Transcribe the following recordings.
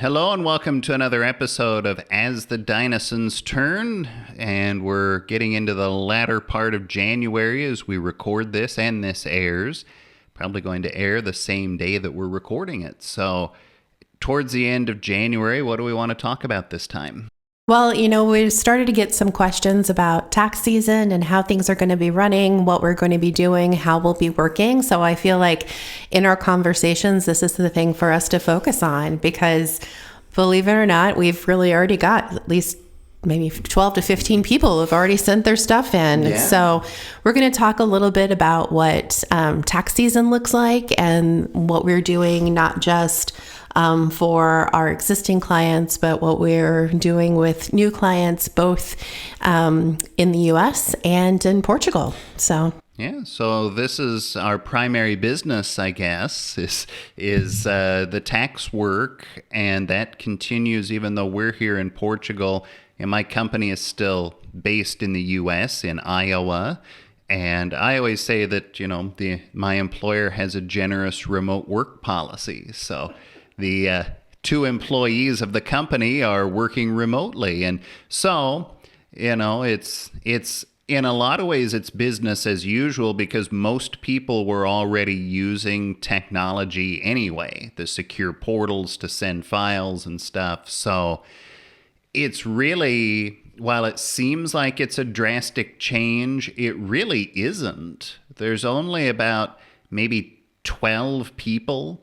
Hello and welcome to another episode of As the Dinosaurs Turn. And we're getting into the latter part of January as we record this and this airs. Probably going to air the same day that we're recording it. So, towards the end of January, what do we want to talk about this time? Well, we started to get some questions about tax season and how things are going to be running, what we're going to be doing, how we'll be working. So I feel like in our conversations, this is the thing for us to focus on because believe it or not, we've really already got at least maybe 12 to 15 people who have already sent their stuff in. Yeah. So we're going to talk a little bit about what tax season looks like and what we're doing, not just for our existing clients, but what we're doing with new clients, both in the US and in Portugal. So this is our primary business, I guess, is the tax work, and that continues even though we're here in Portugal, and my company is still based in the U.S. in Iowa. And I always say that my employer has a generous remote work policy, so the two employees of the company are working remotely, and so it's in a lot of ways, it's business as usual because most people were already using technology anyway, the secure portals to send files and stuff. So it's really, while it seems like it's a drastic change, it really isn't. There's only about maybe 12 people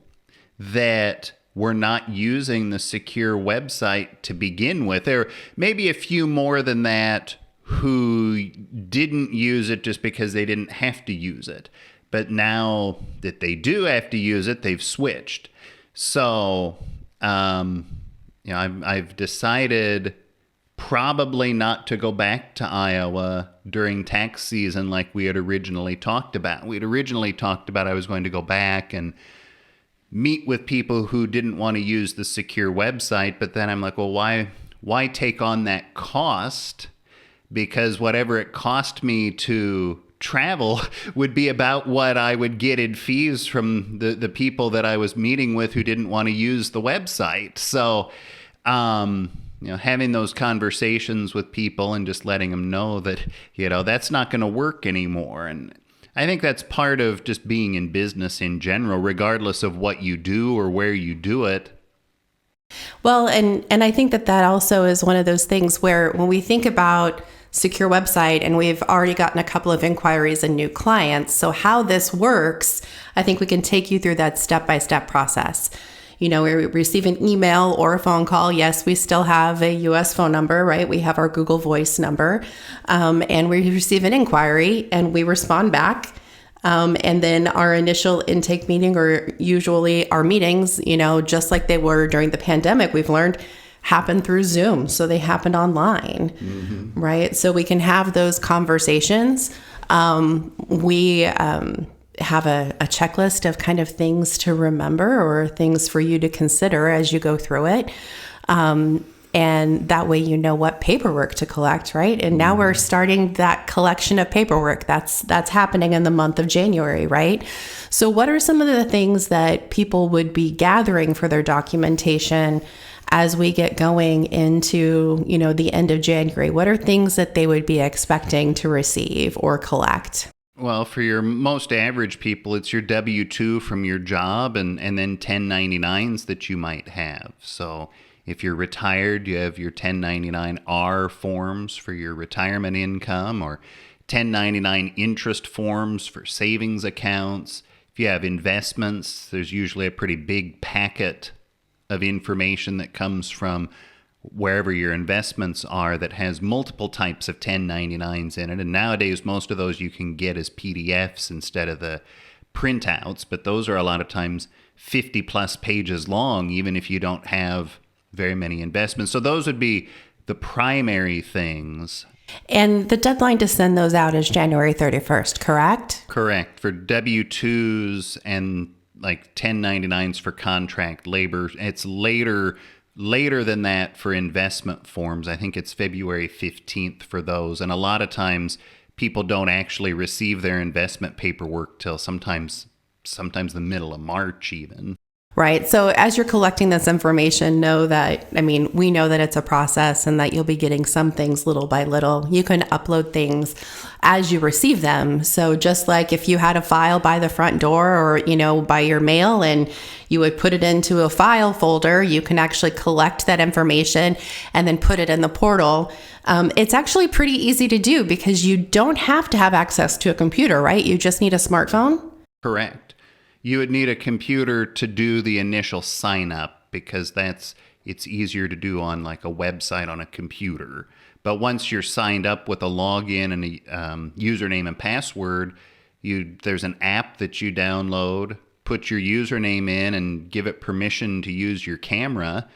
that were not using the secure website to begin with. There may be a few more than that who didn't use it just because they didn't have to use it. But now that they do have to use it, they've switched. So, I've decided probably not to go back to Iowa during tax season like we had originally talked about. We'd originally talked about I was going to go back and meet with people who didn't want to use the secure website. But then I'm like, well, why take on that cost? Because whatever it cost me to travel would be about what I would get in fees from the people that I was meeting with who didn't want to use the website. So, having those conversations with people and just letting them know that, that's not going to work anymore. And I think that's part of just being in business in general, regardless of what you do or where you do it. Well, and I think that also is one of those things where when we think about secure website, and we've already gotten a couple of inquiries and new clients. So how this works, I think we can take you through that step-by-step process. We receive an email or a phone call. Yes, we still have a US phone number, right? We have our Google Voice number, and we receive an inquiry and we respond back. And then our initial intake meeting, or usually our meetings, just like they were during the pandemic, we've learned happen through Zoom. So they happened online, right? So we can have those conversations. We have a checklist of kind of things to remember or things for you to consider as you go through it. And that way, what paperwork to collect, right? And now we're starting that collection of paperwork that's happening in the month of January, right? So what are some of the things that people would be gathering for their documentation as we get going into, the end of January? What are things that they would be expecting to receive or collect? Well, for your most average people, it's your W-2 from your job and then 1099s that you might have. So if you're retired, you have your 1099-R forms for your retirement income, or 1099 interest forms for savings accounts. If you have investments, there's usually a pretty big packet of information that comes from wherever your investments are that has multiple types of 1099s in it. And nowadays, most of those you can get as PDFs instead of the printouts, but those are a lot of times 50 plus pages long, even if you don't have very many investments. So those would be the primary things. And the deadline to send those out is January 31st, correct? Correct. For W-2s and like 1099s for contract labor, it's later than that for investment forms. I think it's February 15th for those. And a lot of times people don't actually receive their investment paperwork till sometimes the middle of March even. Right. So as you're collecting this information, know that, we know that it's a process and that you'll be getting some things little by little. You can upload things as you receive them. So just like if you had a file by the front door or, by your mail and you would put it into a file folder, you can actually collect that information and then put it in the portal. It's actually pretty easy to do because you don't have to have access to a computer, right? You just need a smartphone. Correct. You would need a computer to do the initial sign up because it's easier to do on like a website on a computer. But once you're signed up with a login and a username and password, there's an app that you download, put your username in and give it permission to use your camera,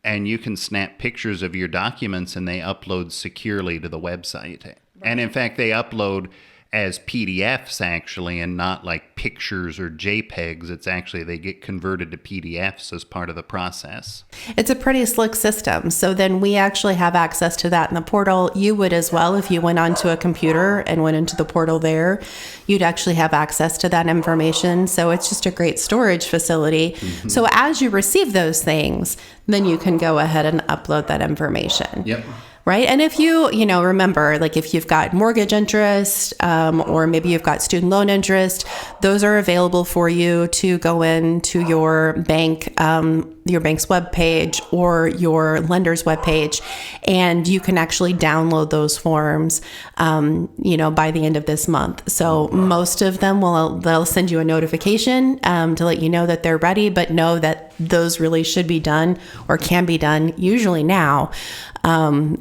and you can snap pictures of your documents and they upload securely to the website. Right. And in fact, they upload as PDFs actually, and not like pictures or JPEGs. It's actually, they get converted to PDFs as part of the process. It's a pretty slick system. So then we actually have access to that in the portal. You would as well if you went onto a computer and went into the portal there. You'd actually have access to that information. So it's just a great storage facility. Mm-hmm. So as you receive those things, then you can go ahead and upload that information. Yep. Right. And if you remember, like if you've got mortgage interest or maybe you've got student loan interest, those are available for you to go into your bank's webpage or your lender's webpage. And you can actually download those forms, by the end of this month. So most of them they'll send you a notification to let you know that they're ready, but know that those really should be done or can be done usually now.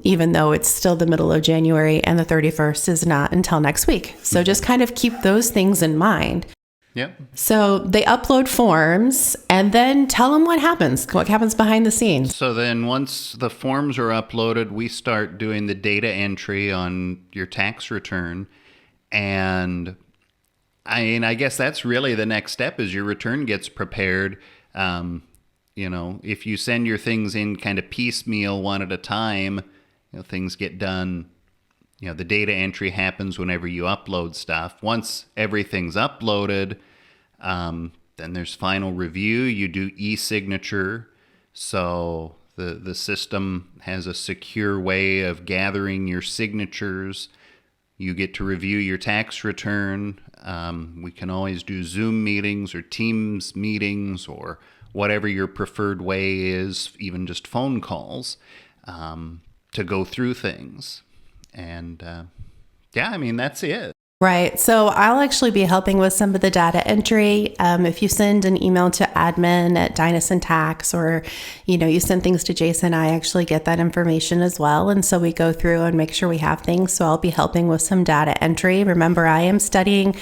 Even though it's still the middle of January and the 31st is not until next week. So just kind of keep those things in mind. Yep. So they upload forms and then tell them what happens behind the scenes. So then once the forms are uploaded, we start doing the data entry on your tax return. And I guess that's really the next step as your return gets prepared. If you send your things in kind of piecemeal one at a time, things get done. The data entry happens whenever you upload stuff. Once everything's uploaded, then there's final review. You do e-signature. So the system has a secure way of gathering your signatures. You get to review your tax return. We can always do Zoom meetings or Teams meetings or whatever your preferred way is, even just phone calls, to go through things. And that's it. Right. So I'll actually be helping with some of the data entry. If you send an email to admin@Dynasson Tax or, you send things to Jason, I actually get that information as well. And so we go through and make sure we have things. So I'll be helping with some data entry. Remember, I am studying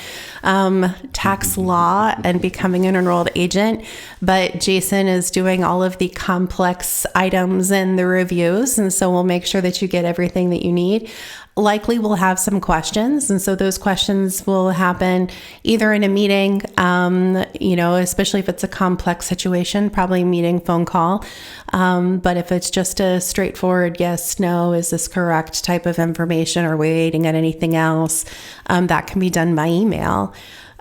tax law and becoming an enrolled agent, but Jason is doing all of the complex items and the reviews. And so we'll make sure that you get everything that you need. Likely we'll have some questions. And so those questions will happen either in a meeting, especially if it's a complex situation, probably meeting, phone call. But if it's just a straightforward yes, no, is this correct type of information or waiting on anything else, that can be done by email.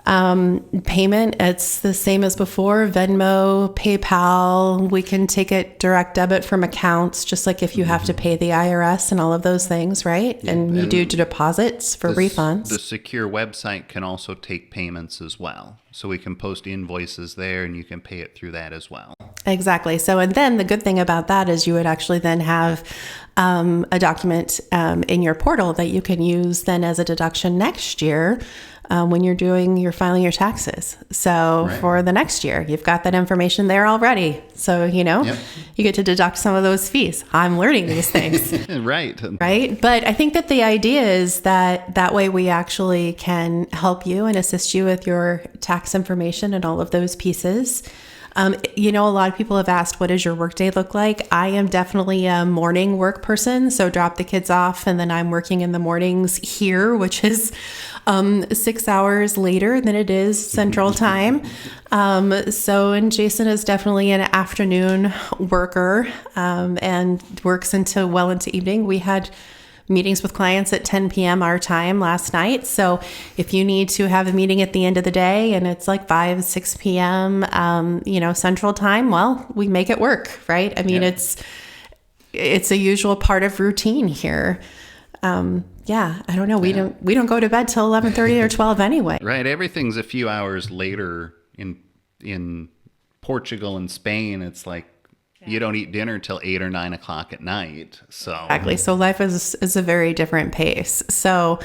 Payment, it's the same as before, Venmo, PayPal. We can take it direct debit from accounts, just like if you have to pay the IRS and all of those things, right? Yeah, and you do deposits for refunds. The secure website can also take payments as well. So we can post invoices there and you can pay it through that as well. Exactly. So, and then the good thing about that is you would actually then have a document in your portal that you can use then as a deduction next year when you're filing your taxes. So right. For the next year, you've got that information there already. So, yep. You get to deduct some of those fees. I'm learning these things. Right. Right. But I think that the idea is that way we actually can help you and assist you with your tax information and all of those pieces. A lot of people have asked, what does your workday look like? I am definitely a morning work person. So drop the kids off and then I'm working in the mornings here, which is 6 hours later than it is Central Time. And Jason is definitely an afternoon worker and works into evening. We had meetings with clients at 10 p.m. our time last night. So if you need to have a meeting at the end of the day and it's like 5, 6 p.m., Central Time, well, we make it work, right? I mean, it's a usual part of routine here. I don't know. We don't go to bed till 11:30 or 12 anyway. Right. Everything's a few hours later in Portugal and Spain. It's like you don't eat dinner till 8 or 9 o'clock at night. So exactly. So life is a very different pace. So,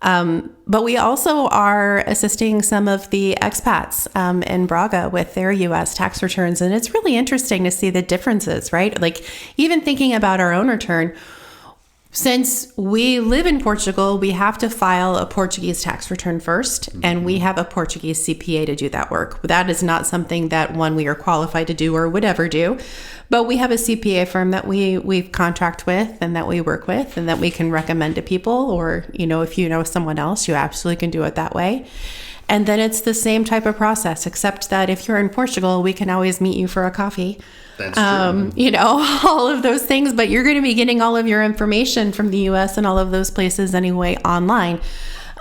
but we also are assisting some of the expats in Braga with their U.S. tax returns, and it's really interesting to see the differences. Right, like even thinking about our own return. Since we live in Portugal, we have to file a Portuguese tax return first, and we have a Portuguese CPA to do that work. That is not something that we are qualified to do or would ever do, but we have a CPA firm that we contract with and that we work with and that we can recommend to people, or, if you know someone else, you absolutely can do it that way. And then it's the same type of process, except that if you're in Portugal, we can always meet you for a coffee. That's true. All of those things, but you're going to be getting all of your information from the U.S. and all of those places anyway online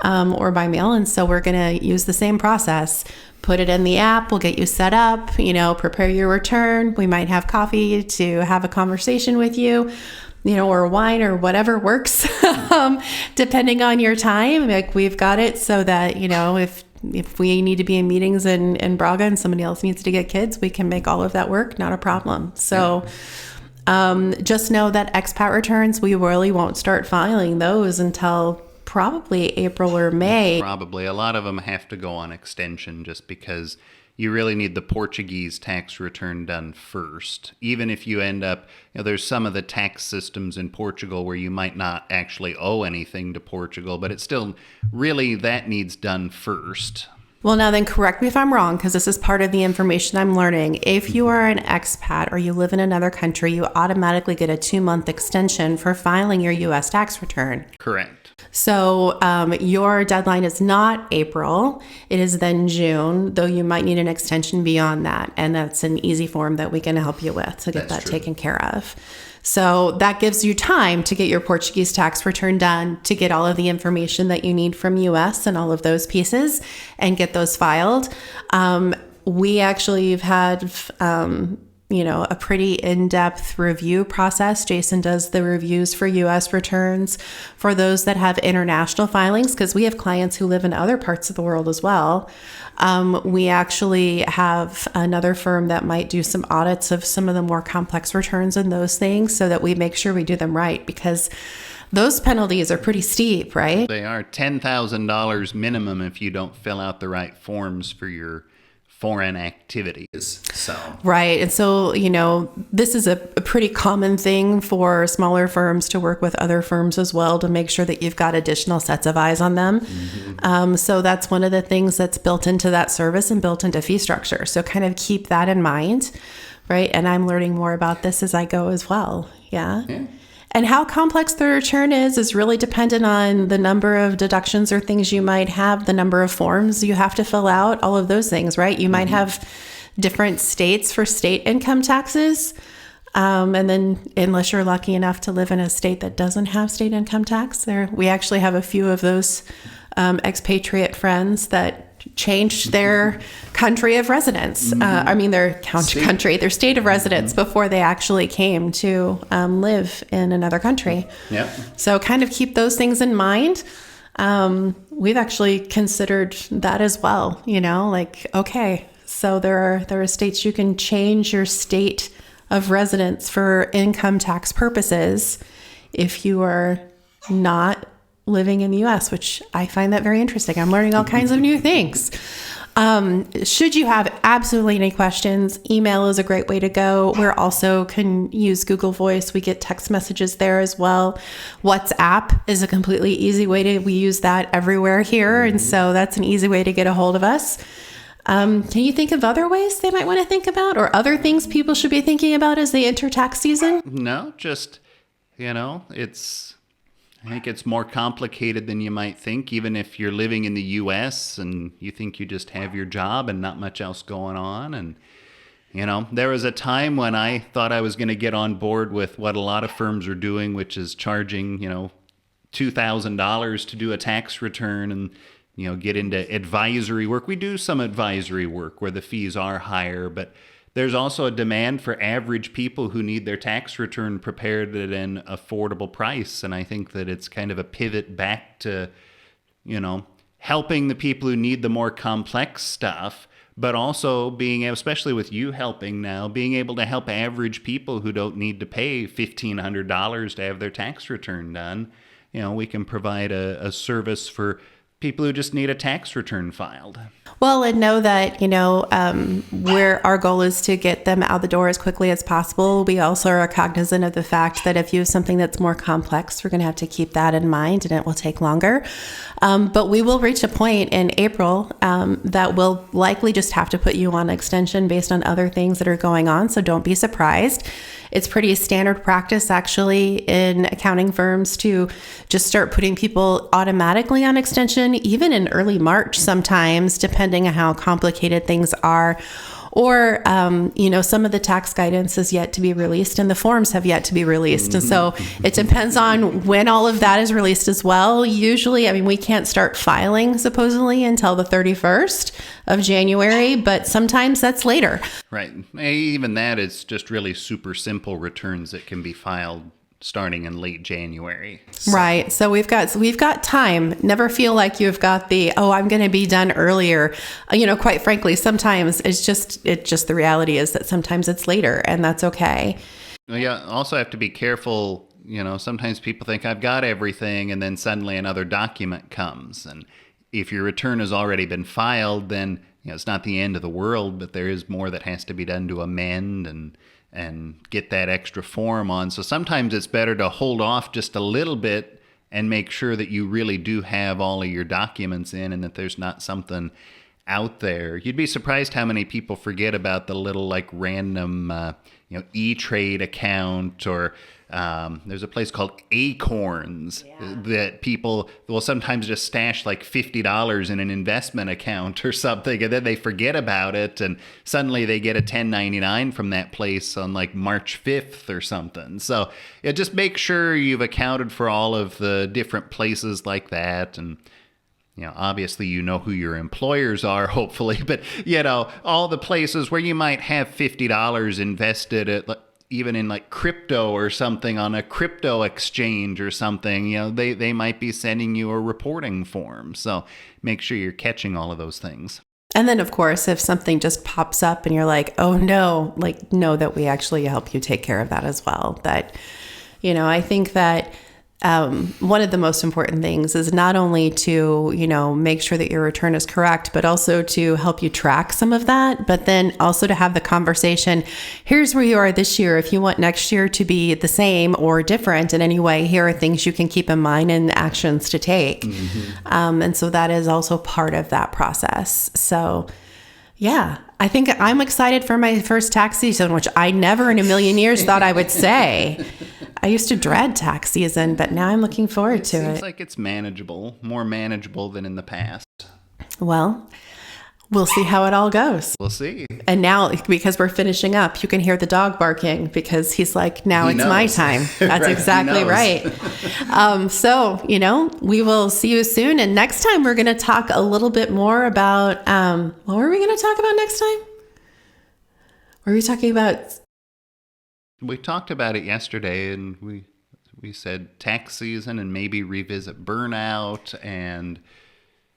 or by mail. And so we're going to use the same process. Put it in the app. We'll get you set up, prepare your return. We might have coffee to have a conversation with you, or wine or whatever works, depending on your time. Like we've got it so that, if we need to be in meetings in Braga and somebody else needs to get kids, we can make all of that work. Not a problem. So just know that expat returns, we really won't start filing those until probably April or May. Probably. A lot of them have to go on extension just because you really need the Portuguese tax return done first. Even if you end up, there's some of the tax systems in Portugal where you might not actually owe anything to Portugal, but it's still really that needs done first. Well, now then correct me if I'm wrong, because this is part of the information I'm learning. If you are an expat or you live in another country, you automatically get a 2-month extension for filing your U.S. tax return. Correct. So your deadline is not April. It is then June, though you might need an extension beyond that. And that's an easy form that we can help you with to get that taken care of. So that gives you time to get your Portuguese tax return done, to get all of the information that you need from US and all of those pieces and get those filed. We actually have had a pretty in-depth review process. Jason does the reviews for U.S. returns for those that have international filings, because we have clients who live in other parts of the world as well. We actually have another firm that might do some audits of some of the more complex returns and those things so that we make sure we do them right, because those penalties are pretty steep, right? They are $10,000 minimum if you don't fill out the right forms for your foreign activities. Right. And so, this is a pretty common thing for smaller firms to work with other firms as well to make sure that you've got additional sets of eyes on them. Mm-hmm. So that's one of the things that's built into that service and built into fee structure. So kind of keep that in mind. Right. And I'm learning more about this as I go as well. Yeah. And how complex the return is really dependent on the number of deductions or things you might have, the number of forms you have to fill out, all of those things, right? You might have different states for state income taxes. And then unless you're lucky enough to live in a state that doesn't have state income tax, we actually have a few of those expatriate friends that changed their country of residence. Their their state of residence before they actually came to live in another country. Yeah. So kind of keep those things in mind. We've actually considered that as well. Okay, so there are states you can change your state of residence for income tax purposes if you are not living in the U.S., which I find that very interesting. I'm learning all kinds of new things. Should you have absolutely any questions, email is a great way to go. We also can use Google Voice. We get text messages there as well. WhatsApp is a completely easy way we use that everywhere here. And so that's an easy way to get a hold of us. Can you think of other ways they might want to think about, or other things people should be thinking about as they enter tax season? No, just, I think it's more complicated than you might think, even if you're living in the U.S. and you think you just have your job and not much else going on. And, there was a time when I thought I was going to get on board with what a lot of firms are doing, which is charging, $2,000 to do a tax return and, get into advisory work. We do some advisory work where the fees are higher, but there's also a demand for average people who need their tax return prepared at an affordable price. And I think that it's kind of a pivot back to, helping the people who need the more complex stuff, but also being, especially with you helping now, being able to help average people who don't need to pay $1,500 to have their tax return done. We can provide a service for people who just need a tax return filed. Well, and know that, where our goal is to get them out the door as quickly as possible. We also are cognizant of the fact that if you have something that's more complex, we're going to have to keep that in mind and it will take longer. But we will reach a point in April that we'll likely just have to put you on extension based on other things that are going on. So don't be surprised. It's pretty standard practice, actually, in accounting firms to just start putting people automatically on extension, even in early March sometimes, depending on how complicated things are. Or, some of the tax guidance is yet to be released and the forms have yet to be released. And so it depends on when all of that is released as well. Usually, we can't start filing supposedly until the 31st of January, but sometimes that's later. Right. Even that is just really super simple returns that can be filed starting in late January. Right. So we've got time. Never feel like you've got I'm going to be done earlier. Quite frankly, sometimes it's just the reality is that sometimes it's later and that's okay. Well, yeah. Also have to be careful. Sometimes people think I've got everything and then suddenly another document comes. And if your return has already been filed, then, it's not the end of the world, but there is more that has to be done to amend and get that extra form on. So sometimes it's better to hold off just a little bit and make sure that you really do have all of your documents in and that there's not something out there. You'd be surprised how many people forget about the little random E-Trade account or there's a place called Acorns that people will sometimes just stash $50 in an investment account or something, and then they forget about it, and suddenly they get a 1099 from that place on March 5th or something. So just make sure you've accounted for all of the different places like that, and obviously who your employers are, hopefully, but all the places where you might have $50 invested at even in crypto or something on a crypto exchange or something, they might be sending you a reporting form. So make sure you're catching all of those things. And then, of course, if something just pops up and you're like, oh no, know that we actually help you take care of that as well. That, I think that one of the most important things is not only to, make sure that your return is correct, but also to help you track some of that, but then also to have the conversation. Here's where you are this year. If you want next year to be the same or different in any way, here are things you can keep in mind and actions to take. Mm-hmm. And so that is also part of that process. So yeah, I think I'm excited for my first tax season, which I never in a million years thought I would say. I used to dread tax season, but now I'm looking forward to it. Seems like it's manageable, more manageable than in the past. Well, we'll see how it all goes. We'll see. And now, because we're finishing up, you can hear the dog barking because he's like, now it's my time. That's right, exactly right. So, we will see you soon. And next time we're going to talk a little bit more about, what were we going to talk about next time? Were we talking about? We talked about it yesterday and we said tax season and maybe revisit burnout, and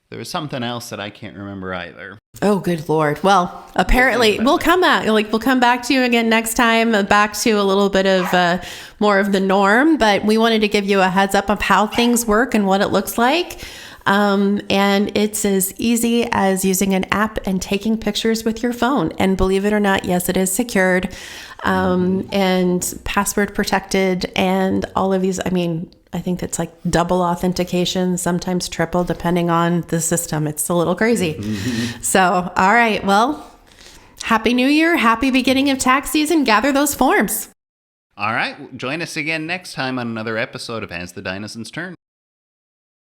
there was something else that I can't remember either. Oh, good Lord. Well, apparently we'll come back to you again next time, back to a little bit of more of the norm, but we wanted to give you a heads up of how things work and what it looks like. And it's as easy as using an app and taking pictures with your phone. And believe it or not, yes, it is secured, and password protected and all of these. I think that's double authentication, sometimes triple, depending on the system. It's a little crazy. So, all right. Well, Happy New Year. Happy beginning of tax season. Gather those forms. All right. Join us again next time on another episode of As the Dinosaurs Turn.